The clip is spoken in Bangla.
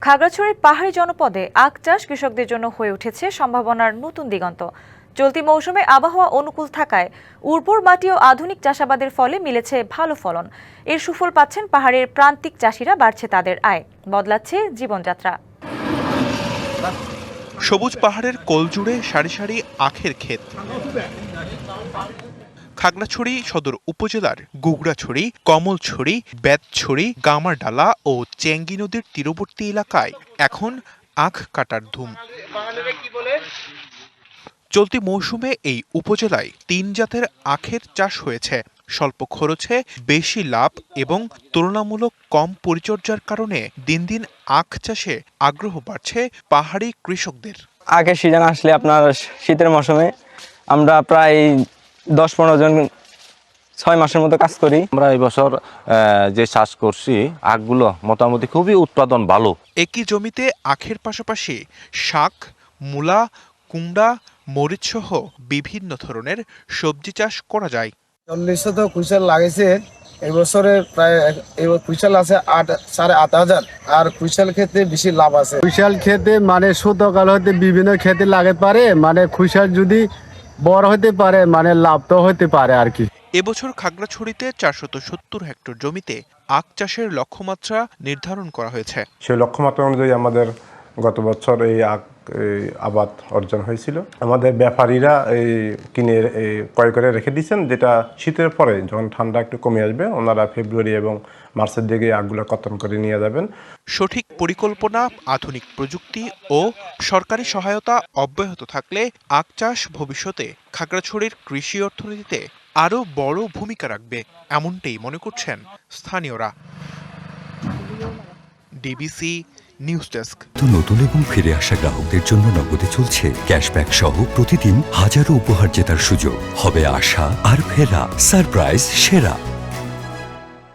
খাগড়াছড়ির পাহাড়ি জনপদে আখ চাষ কৃষকদের জন্য হয়ে উঠেছে সম্ভাবনার নতুন দিগন্ত। চলতি মৌসুমে আবহাওয়া অনুকূল থাকায় উর্বর মাটি ও আধুনিক চাষাবাদের ফলে মিলেছে ভালো ফলন। এর সুফল পাচ্ছেন পাহাড়ের প্রান্তিক চাষিরা, বাড়ছে তাদের আয়, বদলাচ্ছে জীবনযাত্রা। সবুজ পাহাড়ের কোল জুড়ে সারি সারি আখের ক্ষেত। খাগড়াছড়ি সদর উপজেলার গুগড়াছড়ি, কমলছড়ি, বেতছড়ি, গামারডালা ও চেঙ্গি নদীর তীরবর্তী এলাকায় এখন আখ কাটার ধুম। চলতি মৌসুমে এই উপজেলায় ৩ জাতের আখের চাষ হয়েছে। স্বল্প খরচে বেশি লাভ এবং তুলনামূলক কম পরিচর্যার কারণে দিন দিন আখ চাষে আগ্রহ বাড়ছে পাহাড়ি কৃষকদের। আখের সিজন আসলে আপনার শীতের মৌসুমে আমরা প্রায় 10-15 জন 6 মাসের মতো কাজ করি। আমরা এই বছর যে চাষ করছি আখগুলো মোটামুটি খুবই উৎপাদন ভালো। একই জমিতে আখের পাশাপাশি শাক, মূলা, কুমড়া, মরিচ সহ বিভিন্ন ধরনের সবজি চাষ করা যায়। 40 তো কুইশাল লাগেছে এই বছরে, প্রায় কুইশাল আছে 8,500 আর কুইশাল খেতে বেশি লাভ আছে। কুইশাল খেতে মানে শতকাল হতে বিভিন্ন খেতে লাগে পারে, মানে কুইশাল যদি বড় হতে পারে মানে লাভ তো হতে পারে আর কি। এবছর খাগড়াছড়িতে 470 হেক্টর জমিতে আখ চাষের লক্ষ্যমাত্রা নির্ধারণ করা হয়েছে। সেই লক্ষ্যমাত্রা অনুযায়ী আমাদের গত বছর এই আখ আবাদ অর্জন হয়েছিল। আমাদের ব্যাপারীরা এই কিনে ক্রয় করে রেখে দিয়েছেন, যেটা শীতের পরে যখন ঠান্ডা একটু কমে আসবে ওনারা ফেব্রুয়ারি এবং মার্চের দিকে আখগুলো কর্তন করে নিয়ে যাবেন। সঠিক পরিকল্পনা, আধুনিক প্রযুক্তি ও সরকারি সহায়তা অব্যাহত থাকলে আখ চাষ ভবিষ্যতে খাগড়াছড়ির কৃষি অর্থনীতিতে আরও বড় ভূমিকা রাখবে, এমনটাই মনে করছেন স্থানীয়রা। DBC news desk. নতুন এবং ফিরে আসা গ্রাহকদের জন্য নগদে চলছে ক্যাশব্যাক সহ প্রতিদিন হাজারো উপহার জেতার সুযোগ। হবে আশা আর ফেরা, সারপ্রাইজ সেরা।